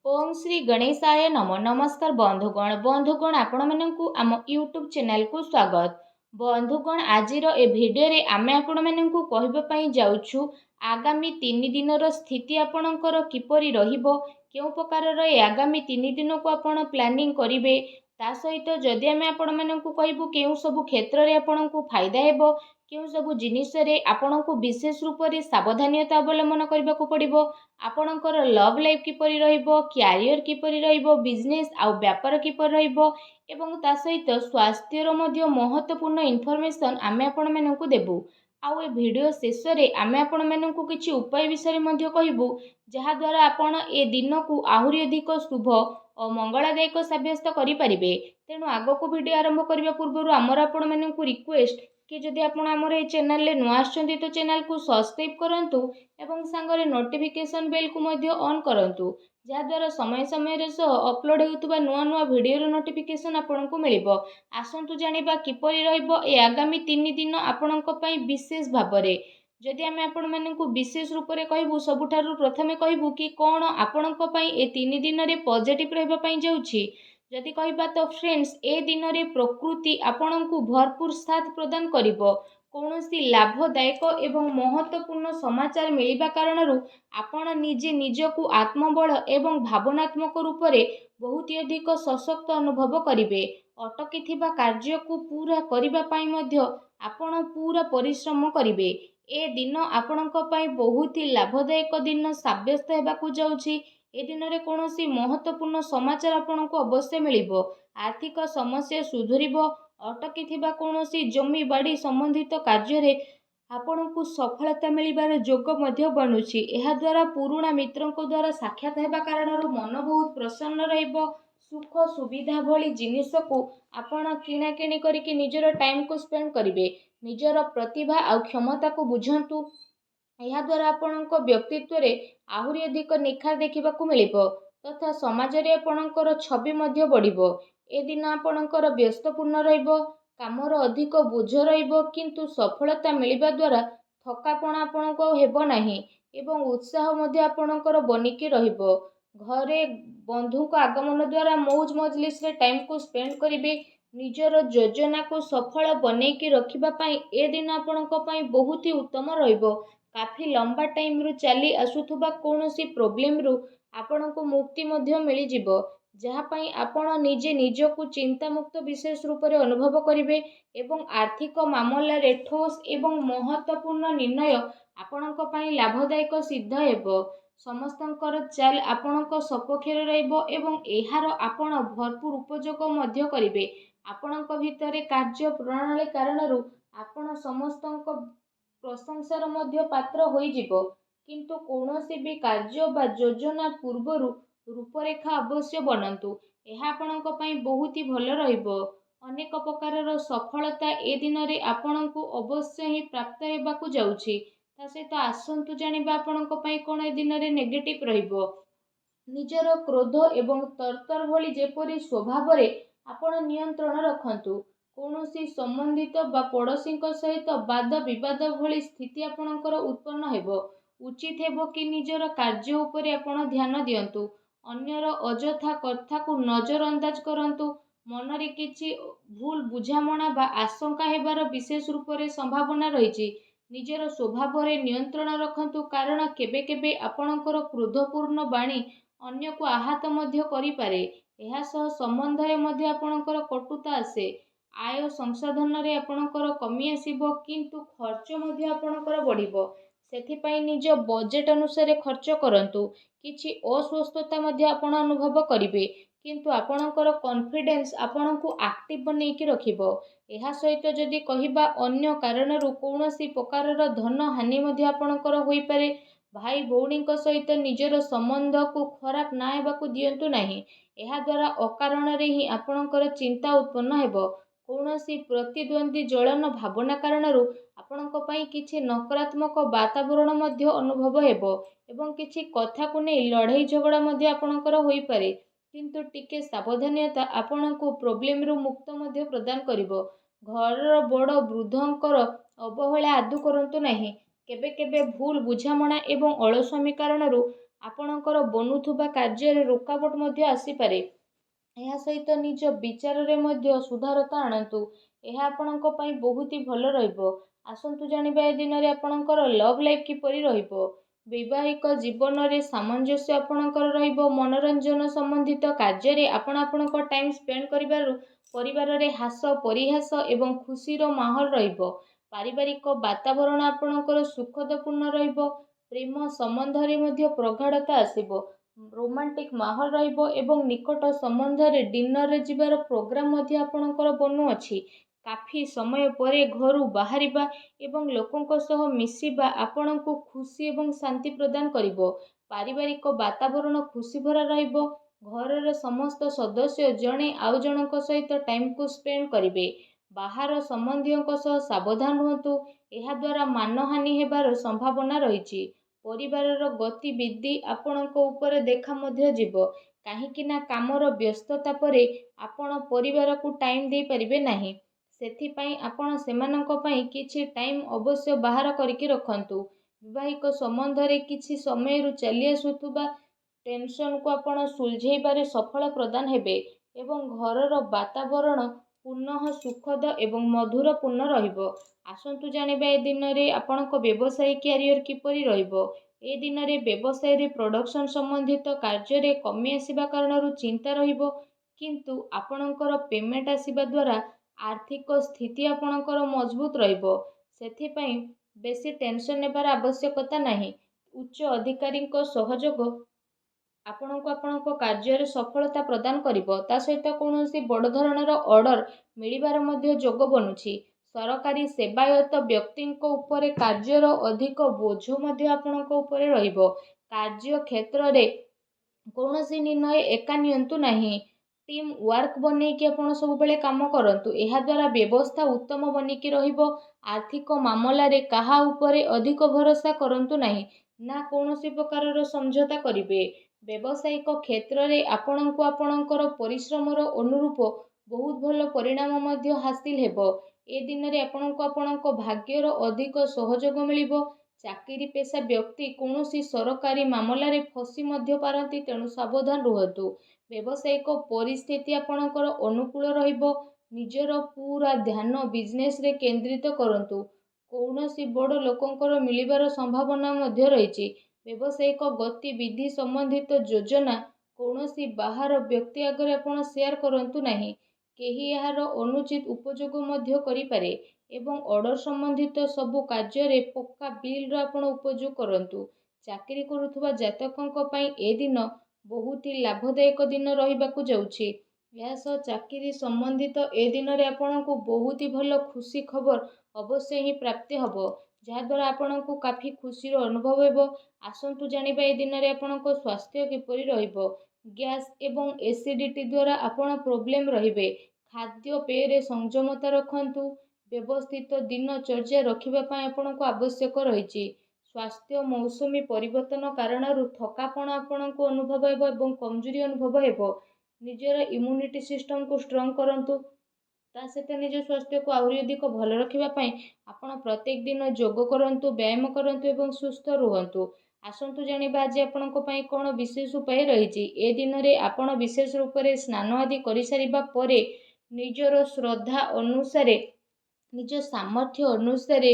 ओम श्री गणेशाय नम नमस्कार बंधुगण आपण मानकु आम यूट्यूब चैनल को स्वागत। बंधुगण आजिर ए भिडियो रे आमे आपण मानकु कहबा पई जाउछु आगामी 3 दिनर स्थिति आपणकर किपरि रहिबो, केउ प्रकार ए आगामी 3 दिन को आपण प्लानिंग करिवे, ता सहित जदि आमे आपण मानकु कहबु केउ सब क्षेत्र रे आपणकु फायदा हेबो, केउ सब जिनिस रे आपणकु विशेष रूप रे सावधानता अवलंबन करबाकू पड़िबो, आपणकर लव लाइफ किपरि रहिबो, क्यारियर किपरि रहिबो, बिजनेस आउ व्यापार किपरि रहिबो एवं ता सहित स्वास्थ्यर मध्य महत्वपूर्ण इनफॉरमेशन आमे आपण मानकु देबु। आउ ए वीडियो शेष रे आमे आपण मानकु किछि उपाय विषय मध्य कहिबु, जहा द्वारा आपण ए दिन को आहुरी अधिक शुभ और मंगलदायक सब्यस्त करि परिबे। तेणु आगो को वीडियो आरंभ करबा पूर्व आमर आपण मानकु रिक्वेस्ट कि जदि आपण आमर ए चैनल ले नुआ आछंती तो चैनल को सब्सक्राइब करंतु एवं सांगरे नोटिफिकेशन बेल को मध्य ऑन करंतु, जहा द्वारा समय समय रे सो अपलोड हेउतबा नुआ नुआ वीडियो रो नोटिफिकेशन आपण को मिलिबो। आसंतु जानिबा किपरि रहइबो ए आगामी 3 दिन आपणक पई विशेष भाबरे। जदि आमे आपण मानकु विशेष रूप रे कहबु, सबुठारु प्रथमे कहबु कि कोन आपणक पई ए 3 दिन रे पॉजिटिव रहबा पई जाउछि। जदि कहबा तो फ्रेंड्स, ए दिन रे प्रकृति आपणकु भरपूर साथ प्रदान करिबो। कौनसी लाभदायक एवं महत्वपूर्ण समाचार मिलिबा कारणरू आपण निजे निजकु आत्मबल एवं भावनात्मक रूप से बहुत अधिक सशक्त अनुभव करिवे। अटकी थिबा कार्य को पूरा करिबा पई मध्य आपण पूरा परिश्रम करिवे। ए दिन आपणक पई बहुत ही लाभदायक दिन साब्यस्त हेबाकू जाउछि। ए दिन रे कौनसी महत्वपूर्ण समाचार आपणको अवश्य मिलिबो। आर्थिक समस्या सुधुरिबो। अटकी थिबा कौनसी जमी बाड़ी संबंधित कार्य रे आपणको सफलता मिलिबार जोग मध्य बनुछि। एहा द्वारा पुराणा मित्रंको द्वारा साक्षात हेबा कारणरू मन बहुत प्रसन्न रहिबो। सुख सुविधा भली जिनिस को आपण किणा किणी करिके निजर टाइम को स्पेंड करिवे। निजर प्रतिभा आ क्षमता को बुझंतु। यह द्वारा आपणको व्यक्तित्व रे आहुरी अधिक निखार देखिबाकू मिलिबो तथा समाज रे आपणकर छवि मध्य बढ़िबो। ए दिन आपणकर व्यस्तपूर्ण रहिबो, कामर अधिक बोझ रहिबो, किंतु सफलता मिलिबा द्वारा थकापण आपणको हेबो नाही एवं उत्साह मध्य आपणकर बनिकी रहिबो। घरे बंधु को आगमन द्वारा मौज मजलिस रे टाइम को स्पेंड करिवे। निजर योजना को सफल बनेकी रखिबा पई ए दिन आपणको पई बहुत ही उत्तम रहिबो। काफी लंबा टाइम रु चली आसुथुबा कौनसी प्रॉब्लम रु आपणको मुक्ति मध्य मिली जिवो, जहा पई आपण निजे निजकु चिंता मुक्त विशेष रूप रे अनुभव करिवे एवं आर्थिक मामला रे ठोस एवं महत्वपूर्ण निर्णय आपणको पई लाभदायक सिद्ध हेबो। समस्तंकर चाल आपणको सपक्षरे रहइबो एवं एहार आपण भरपूर उपयोग मध्य करिवे। आपणको भितरे कार्य प्रणाली कारणरू आपण समस्तंको प्रशंसार मध्य पात्र होई जिवो, किंतु कौनसी भी कार्य बा योजना पूर्वरु रूपरेखा अवश्य बनंतु। एहा आपणको पई बहुत ही भल रहिबो। अनेक प्रकारर सफलता ए दिन रे आपणको अवश्य ही प्राप्त हेबाकू जाउछि। ता सहित आसंतु जानिबा आपणको पई कोन ए दिन रे नेगेटिव रहिबो। निजर क्रोध एवं तरतर भली जेपरि स्वभाव रे आपण नियंत्रण रखंतु। कौनसी संबंधित बा पड़ोसी सहित वाद विवाद भली स्थिति आपणकर उत्पन्न हेबो। उचित हेबो कि निजर कार्य उपरे आपण ध्यान दियंतु। अन्यर अजथा कथा को नजर अंदाज करंतु। मन रे किछि भूल बुझामणा बा आशंका हेबार विशेष रूप रे संभावना रहिछि। निजर स्वभाव रे नियंत्रण रखंतु, कारण केबे केबे आपणकर क्रोधपूर्ण बाणी अन्य को आहत मध्य करि पारे। एहा सह संबंध रे मध्य आपणकर कटुता आसे। आय संसाधन रे आपणकर कमी आसीबो, किंतु खर्च मध्य आपणकर बढ़िबो। सेथिपाई निज बजेट अनुसार खर्च करंतु। किछि अस्वस्थता मध्य आपण अनुभव करिवे, किंतु आपणकर कॉन्फिडेंस आपणको एक्टिव बनेकी रखिबो। एहा सहित जदि कहिबा अन्य कारणरू कौनसी प्रकारर धन हानि मध्य आपणकर होई पारे। भाई भौणी सहित निजर संबंध को खराब ना हेबाकू दियंतु नाही। एहा द्वारा अकारण रे ही आपणकर चिंता उत्पन्न हेबो। कौनसी प्रतिद्वंदी जलन भावना कारणरू आपणको पई किछि नकारात्मक वातावरण मध्य अनुभव हेबो एवं किछि कथा को नै लड़ाई झगड़ा मध्य आपणकर होई पारे, किंतु टिके सावधानता आपणको प्रॉब्लम रु मुक्त मध्य प्रदान करिवो। घर बड़ वृद्धंकर अवहेला आदु करंतु नाही। केबे केबे भूल बुझामणा एवं अलस्वामी कारणरू ଆପଣଙ୍କର ବନୁଥିବା କାର୍ଯ୍ୟରେ ରୋକାବଟ ମଧ୍ୟ ଆସିପାରେ। ଏହା ସହିତ ନିଜ ବିଚାରରେ ମଧ୍ୟ ସୁଧାରତା ଆଣନ୍ତୁ। ଏହା ଆପଣଙ୍କ ପାଇଁ ବହୁତ ହି ଭଲ ରହିବ। ଆସନ୍ତୁ ଜାଣିବା ଏ ଦିନରେ ଆପଣଙ୍କର ଲଭ୍ ଲାଇଫ୍ କିପରି ରହିବ। ବୈବାହିକ ଜୀବନରେ ସାମଞ୍ଜସ୍ୟ ଆପଣଙ୍କର ରହିବ। ମନୋରଞ୍ଜନ ସମ୍ବନ୍ଧିତ କାର୍ଯ୍ୟରେ ଆପଣ ଆପଣଙ୍କ ଟାଇମ୍ ସ୍ପେଣ୍ଡ କରିବାରୁ ପରିବାରରେ ହାସ ପରିହାସ ଏବଂ ଖୁସିର ମାହୋଲ ରହିବ। ପାରିବାରିକ ବାତାବରଣ ଆପଣଙ୍କର ସୁଖଦପୂର୍ଣ୍ଣ ରହିବ। ପ୍ରେମ ସମ୍ବନ୍ଧରେ ମଧ୍ୟ ପ୍ରଗାଢ଼ତା ଆସିବ। ରୋମାଣ୍ଟିକ ମାହୋଲ ରହିବ ଏବଂ ନିକଟ ସମ୍ବନ୍ଧରେ ଡିନରରେ ଯିବାର ପ୍ରୋଗ୍ରାମ ମଧ୍ୟ ଆପଣଙ୍କର ବନୁଅଛି। କାଫି ସମୟ ପରେ ଘରୁ ବାହାରିବା ଏବଂ ଲୋକଙ୍କ ସହ ମିଶିବା ଆପଣଙ୍କୁ ଖୁସି ଏବଂ ଶାନ୍ତି ପ୍ରଦାନ କରିବ। ପାରିବାରିକ ବାତାବରଣ ଖୁସି ଭରା ରହିବ। ଘରର ସମସ୍ତ ସଦସ୍ୟ ଜଣେ ଆଉ ଜଣଙ୍କ ସହିତ ଟାଇମକୁ ସ୍ପେଣ୍ଡ କରିବେ। ବାହାର ସମ୍ବନ୍ଧୀୟଙ୍କ ସହ ସାବଧାନ ରୁହନ୍ତୁ। ଏହାଦ୍ୱାରା ମାନହାନି ହେବାର ସମ୍ଭାବନା ରହିଛି। ପରିବାରର ଗତିବିଧି ଆପଣଙ୍କ ଉପରେ ଦେଖା ମଧ୍ୟ ଯିବ। କାହିଁକି ନା କାମର ବ୍ୟସ୍ତତା ପରେ ଆପଣ ପରିବାରକୁ ଟାଇମ୍ ଦେଇପାରିବେ ନାହିଁ। ସେଥିପାଇଁ ଆପଣ ସେମାନଙ୍କ ପାଇଁ କିଛି ଟାଇମ୍ ଅବଶ୍ୟ ବାହାର କରିକି ରଖନ୍ତୁ। ବୈବାହିକ ସମ୍ବନ୍ଧରେ କିଛି ସମୟରୁ ଚାଲି ଆସୁଥିବା ଟେନସନକୁ ଆପଣ ସୁଲଝେଇବାରେ ସଫଳ ପ୍ରଦାନ ହେବେ ଏବଂ ଘରର ବାତାବରଣ ପୁନଃ ସୁଖଦ ଏବଂ ମଧୁରପୂର୍ଣ୍ଣ ରହିବ। ଆସନ୍ତୁ ଜାଣିବା ଏ ଦିନରେ ଆପଣଙ୍କ ବ୍ୟବସାୟିକ କ୍ୟାରିୟର କିପରି ରହିବ। ଏ ଦିନରେ ବ୍ୟବସାୟରେ ପ୍ରଡକ୍ସନ ସମ୍ବନ୍ଧିତ କାର୍ଯ୍ୟରେ କମି ଆସିବା କାରଣରୁ ଚିନ୍ତା ରହିବ, କିନ୍ତୁ ଆପଣଙ୍କର ପେମେଣ୍ଟ ଆସିବା ଦ୍ୱାରା ଆର୍ଥିକ ସ୍ଥିତି ଆପଣଙ୍କର ମଜବୁତ ରହିବ। ସେଥିପାଇଁ ବେଶୀ ଟେନସନ ନେବାର ଆବଶ୍ୟକତା ନାହିଁ। ଉଚ୍ଚ ଅଧିକାରୀଙ୍କ ସହଯୋଗ ଆପଣଙ୍କୁ ଆପଣଙ୍କ କାର୍ଯ୍ୟରେ ସଫଳତା ପ୍ରଦାନ କରିବ। ତା ସହିତ କୌଣସି ବଡ଼ ଧରଣର ଅର୍ଡର ମିଳିବାର ମଧ୍ୟ ଯୋଗ ବନୁଛି। ସରକାରୀ ସେବାୟତ ବ୍ୟକ୍ତିଙ୍କ ଉପରେ କାର୍ଯ୍ୟର ଅଧିକ ବୋଝ ମଧ୍ୟ ଆପଣଙ୍କ ଉପରେ ରହିବ। କାର୍ଯ୍ୟ କ୍ଷେତ୍ରରେ କୌଣସି ନିର୍ଣ୍ଣୟ ଏକା ନିଅନ୍ତୁ ନାହିଁ। ଟିମ୍ ୱାର୍କ ବନେଇକି ଆପଣ ସବୁବେଳେ କାମ କରନ୍ତୁ। ଏହାଦ୍ୱାରା ବ୍ୟବସ୍ଥା ଉତ୍ତମ ବନିକି ରହିବ। ଆର୍ଥିକ ମାମଲାରେ କାହା ଉପରେ ଅଧିକ ଭରସା କରନ୍ତୁ ନାହିଁ, ନା କୌଣସି ପ୍ରକାରର ସମଝୋତା କରିବେ। ବ୍ୟବସାୟିକ କ୍ଷେତ୍ରରେ ଆପଣଙ୍କୁ ଆପଣଙ୍କର ପରିଶ୍ରମର ଅନୁରୂପ ବହୁତ ଭଲ ପରିଣାମ ମଧ୍ୟ ହାସିଲ ହେବ। ଏ ଦିନରେ ଆପଣଙ୍କୁ ଆପଣଙ୍କ ଭାଗ୍ୟର ଅଧିକ ସହଯୋଗ ମିଳିବ। ଚାକିରି ପେଶା ବ୍ୟକ୍ତି କୌଣସି ସରକାରୀ ମାମଲାରେ ଫସି ମଧ୍ୟ ପାରନ୍ତି, ତେଣୁ ସାବଧାନ ରୁହନ୍ତୁ। ବ୍ୟବସାୟିକ ପରିସ୍ଥିତି ଆପଣଙ୍କର ଅନୁକୂଳ ରହିବ। ନିଜର ପୁରା ଧ୍ୟାନ ବିଜନେସରେ କେନ୍ଦ୍ରିତ କରନ୍ତୁ। କୌଣସି ବଡ଼ ଲୋକଙ୍କର ମିଳିବାର ସମ୍ଭାବନା ମଧ୍ୟ ରହିଛି। ବ୍ୟବସାୟିକ ଗତିବିଧି ସମ୍ବନ୍ଧିତ ଯୋଜନା କୌଣସି ବାହାର ବ୍ୟକ୍ତି ଆଗରେ ଆପଣ ସେୟାର କରନ୍ତୁ ନାହିଁ। କେହି ଏହାର ଅନୁଚିତ ଉପଯୋଗ ମଧ୍ୟ କରିପାରେ ଏବଂ ଅର୍ଡର ସମ୍ବନ୍ଧିତ ସବୁ କାର୍ଯ୍ୟରେ ପକ୍କା ବିଲ୍ର ଆପଣ ଉପଯୋଗ କରନ୍ତୁ। ଚାକିରି କରୁଥିବା ଜାତକଙ୍କ ପାଇଁ ଏ ଦିନ ବହୁତ ହି ଲାଭଦାୟକ ଦିନ ରହିବାକୁ ଯାଉଛି। ଏହା ସହ ଚାକିରି ସମ୍ବନ୍ଧିତ ଏ ଦିନରେ ଆପଣଙ୍କୁ ବହୁତ ହି ଭଲ ଖୁସି ଖବର ଅବଶ୍ୟ ହିଁ ପ୍ରାପ୍ତି ହେବ, ଯାହାଦ୍ୱାରା ଆପଣଙ୍କୁ କାଫି ଖୁସିର ଅନୁଭବ ହେବ। ଆସନ୍ତୁ ଜାଣିବା ଏ ଦିନରେ ଆପଣଙ୍କ ସ୍ୱାସ୍ଥ୍ୟ କିପରି ରହିବ। ଗ୍ୟାସ୍ ଏବଂ ଏସିଡିଟି ଦ୍ୱାରା ଆପଣ ପ୍ରୋବ୍ଲେମ ରହିବେ। ଖାଦ୍ୟପେୟରେ ସଂଯମତା ରଖନ୍ତୁ। ବ୍ୟବସ୍ଥିତ ଦିନଚର୍ଯ୍ୟା ରଖିବା ପାଇଁ ଆପଣଙ୍କୁ ଆବଶ୍ୟକ ରହିଛି। ସ୍ୱାସ୍ଥ୍ୟ ମୌସୁମୀ ପରିବର୍ତ୍ତନ କାରଣରୁ ଥକାପଣ ଆପଣଙ୍କୁ ଅନୁଭବ ହେବ ଏବଂ କମଜୋରି ଅନୁଭବ ହେବ। ନିଜର ଇମ୍ୟୁନିଟି ସିଷ୍ଟମକୁ ଷ୍ଟ୍ରଙ୍ଗ କରନ୍ତୁ। ତା ସହିତ ନିଜ ସ୍ୱାସ୍ଥ୍ୟକୁ ଆହୁରି ଅଧିକ ଭଲ ରଖିବା ପାଇଁ ଆପଣ ପ୍ରତ୍ୟେକ ଦିନ ଯୋଗ କରନ୍ତୁ, ବ୍ୟାୟାମ କରନ୍ତୁ ଏବଂ ସୁସ୍ଥ ରୁହନ୍ତୁ। ଆସନ୍ତୁ ଜାଣିବା ଆଜି ଆପଣଙ୍କ ପାଇଁ କ'ଣ ବିଶେଷ ଉପାୟ ରହିଛି। ଏ ଦିନରେ ଆପଣ ବିଶେଷ ରୂପରେ ସ୍ନାନ ଆଦି କରିସାରିବା ପରେ ନିଜର ଶ୍ରଦ୍ଧା ଅନୁସାରେ, ନିଜ ସାମର୍ଥ୍ୟ ଅନୁସାରେ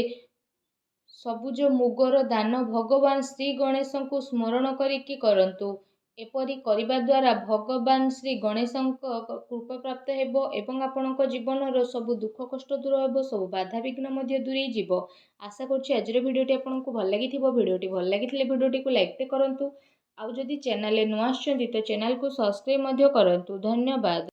ସବୁଜ ମୁଗର ଦାନ ଭଗବାନ ଶ୍ରୀ ଗଣେଶଙ୍କୁ ସ୍ମରଣ କରିକି କରନ୍ତୁ। ଏପରି କରିବା ଦ୍ୱାରା ଭଗବାନ ଶ୍ରୀ ଗଣେଶଙ୍କ କୃପା ପ୍ରାପ୍ତ ହେବ ଏବଂ ଆପଣଙ୍କ ଜୀବନର ସବୁ ଦୁଃଖ କଷ୍ଟ ଦୂର ହେବ, ସବୁ ବାଧାବିଘ୍ନ ମଧ୍ୟ ଦୂରେଇ ଯିବ। ଆଶା କରୁଛି ଆଜିର ଭିଡ଼ିଓଟି ଆପଣଙ୍କୁ ଭଲ ଲାଗିଥିବ। ଭିଡ଼ିଓଟି ଭଲ ଲାଗିଥିଲେ ଭିଡ଼ିଓଟିକୁ ଲାଇକ୍ କରନ୍ତୁ। ଆଉ ଯଦି ଚ୍ୟାନେଲରେ ନୂଆ ଆସିଛନ୍ତି ତ ଚ୍ୟାନେଲକୁ ସବସ୍କ୍ରାଇବ୍ ମଧ୍ୟ କରନ୍ତୁ। ଧନ୍ୟବାଦ।